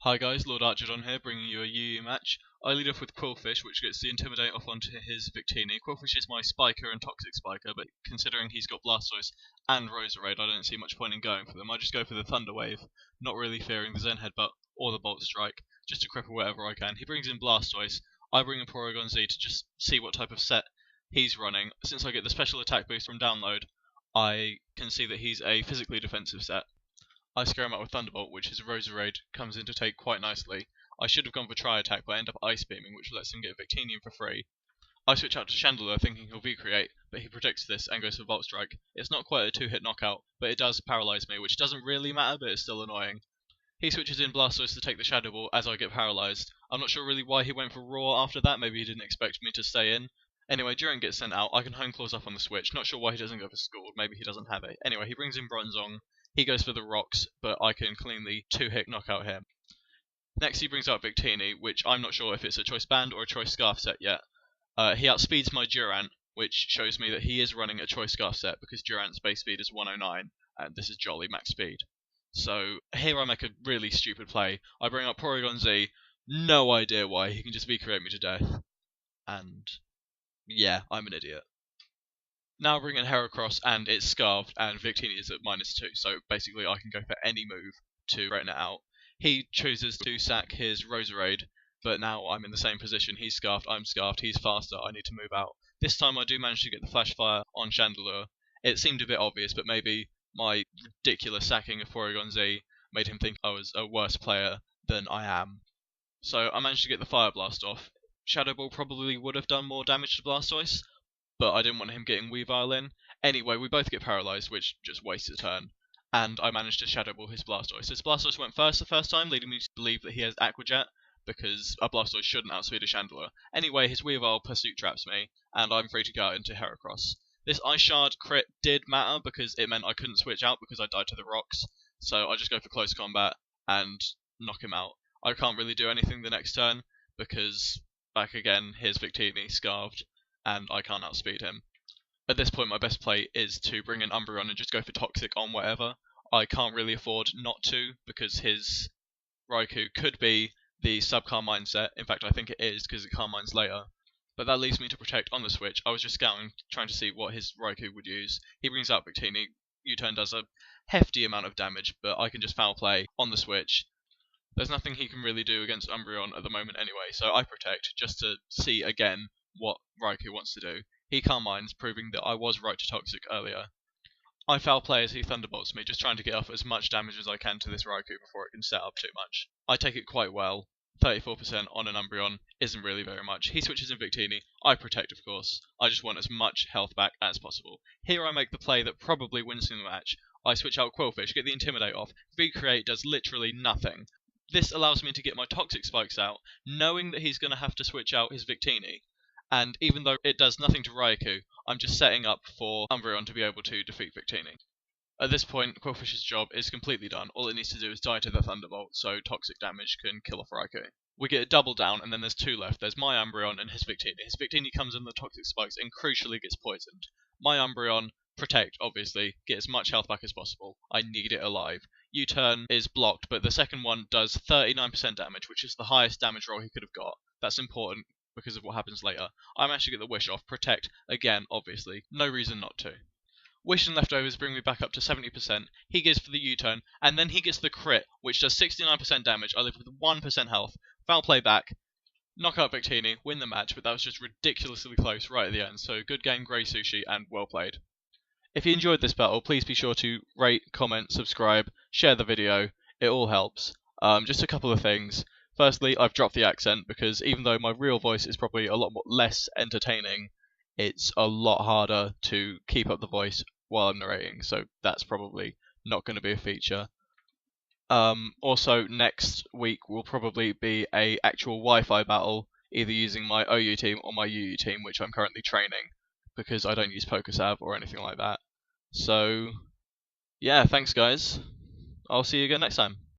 Hi guys, Lord Archerdon here, bringing you a UU match. I lead off with Quillfish, which gets the Intimidate off onto his Victini. Quillfish is my Spiker and Toxic Spiker, but considering he's got Blastoise and Roserade, I don't see much point in going for them. I just go for the Thunder Wave, not really fearing the Zen Headbutt or the Bolt Strike, just to cripple whatever I can. He brings in Blastoise, I bring in Porygon Z to just see what type of set he's running. Since I get the special attack boost from download, I can see that he's a physically defensive set. I scare him out with Thunderbolt, which his Roserade comes in to take quite nicely. I should have gone for Tri-Attack, but I end up Ice Beaming, which lets him get Victinium for free. I switch out to Chandelure, thinking he'll V-Create, but he predicts this and goes for Volt Strike. It's not quite a two-hit knockout, but it does paralyze me, which doesn't really matter, but it's still annoying. He switches in Blastoise to take the Shadow Ball as I get paralyzed. I'm not sure really why he went for Roar after that, maybe he didn't expect me to stay in. Anyway, During gets sent out, I can Hone Claws up on the switch, not sure why he doesn't go for Scald, maybe he doesn't have it. Anyway, he brings in Bronzong. He goes for the rocks, but I can cleanly two-hit knockout him. Next he brings out Victini, which I'm not sure if it's a Choice Band or a Choice Scarf set yet. He outspeeds my Durant, which shows me that he is running a Choice Scarf set because Durant's base speed is 109, and this is Jolly max speed. So here I make a really stupid play. I bring up Porygon Z, no idea why, he can just V-Create me to death. And yeah, I'm an idiot. Now I bring in Heracross and it's Scarfed and Victini is at -2, so basically I can go for any move to threaten it out. He chooses to sack his Roserade, but now I'm in the same position. He's Scarfed, I'm Scarfed, he's faster, I need to move out. This time I do manage to get the Flash Fire on Chandelure. It seemed a bit obvious, but maybe my ridiculous sacking of Porygon Z made him think I was a worse player than I am. So I managed to get the Fire Blast off. Shadow Ball probably would have done more damage to Blastoise, but I didn't want him getting Weavile in. Anyway, we both get paralyzed, which just wastes a turn, and I managed to Shadow Ball his Blastoise. His Blastoise went first the first time, leading me to believe that he has Aqua Jet, because a Blastoise shouldn't outspeed a Chandelure. Anyway, his Weavile Pursuit traps me, and I'm free to go into Heracross. This Ice Shard crit did matter, because it meant I couldn't switch out because I died to the rocks, so I just go for Close Combat and knock him out. I can't really do anything the next turn, because, back again, here's Victini, Scarfed, and I can't outspeed him. At this point my best play is to bring in Umbreon and just go for Toxic on whatever. I can't really afford not to, because his Raikou could be the sub-Carmine set. In fact I think it is, because it Carmines later. But that leaves me to protect on the switch. I was just scouting, trying to see what his Raikou would use. He brings out Victini. U-turn does a hefty amount of damage, but I can just foul play on the switch. There's nothing he can really do against Umbreon at the moment anyway, so I protect just to see again what Raikou wants to do. He Carmines, proving that I was right to Toxic earlier. I foul play as he Thunderbolts me, just trying to get off as much damage as I can to this Raikou before it can set up too much. I take it quite well. 34% on an Umbreon isn't really very much. He switches in Victini. I protect, of course. I just want as much health back as possible. Here I make the play that probably wins me the match. I switch out Quillfish, get the Intimidate off. V-Create does literally nothing. This allows me to get my Toxic Spikes out, knowing that he's going to have to switch out his Victini. And even though it does nothing to Raikou, I'm just setting up for Umbreon to be able to defeat Victini. At this point, Quillfish's job is completely done. All it needs to do is die to the Thunderbolt, so toxic damage can kill off Raikou. We get a double down, and then there's two left. There's my Umbreon and his Victini. His Victini comes in the Toxic Spikes and crucially gets poisoned. My Umbreon, protect, obviously, get as much health back as possible. I need it alive. U-turn is blocked, but the second one does 39% damage, which is the highest damage roll he could have got. That's important because of what happens later. I managed to get the Wish off. Protect, again, obviously. No reason not to. Wish and Leftovers bring me back up to 70%. He goes for the U-turn, and then he gets the crit, which does 69% damage. I live with 1% health. Foul play back. Knock out Victini, win the match, but that was just ridiculously close right at the end. So good game, greysushi, and well played. If you enjoyed this battle, please be sure to rate, comment, subscribe, share the video. It all helps. Just a couple of things. Firstly, I've dropped the accent because even though my real voice is probably a lot less entertaining, it's a lot harder to keep up the voice while I'm narrating, so that's probably not going to be a feature. Also, next week will probably be a actual Wi-Fi battle, either using my OU team or my UU team, which I'm currently training, because I don't use PokeSav or anything like that. So, yeah, thanks guys. I'll see you again next time.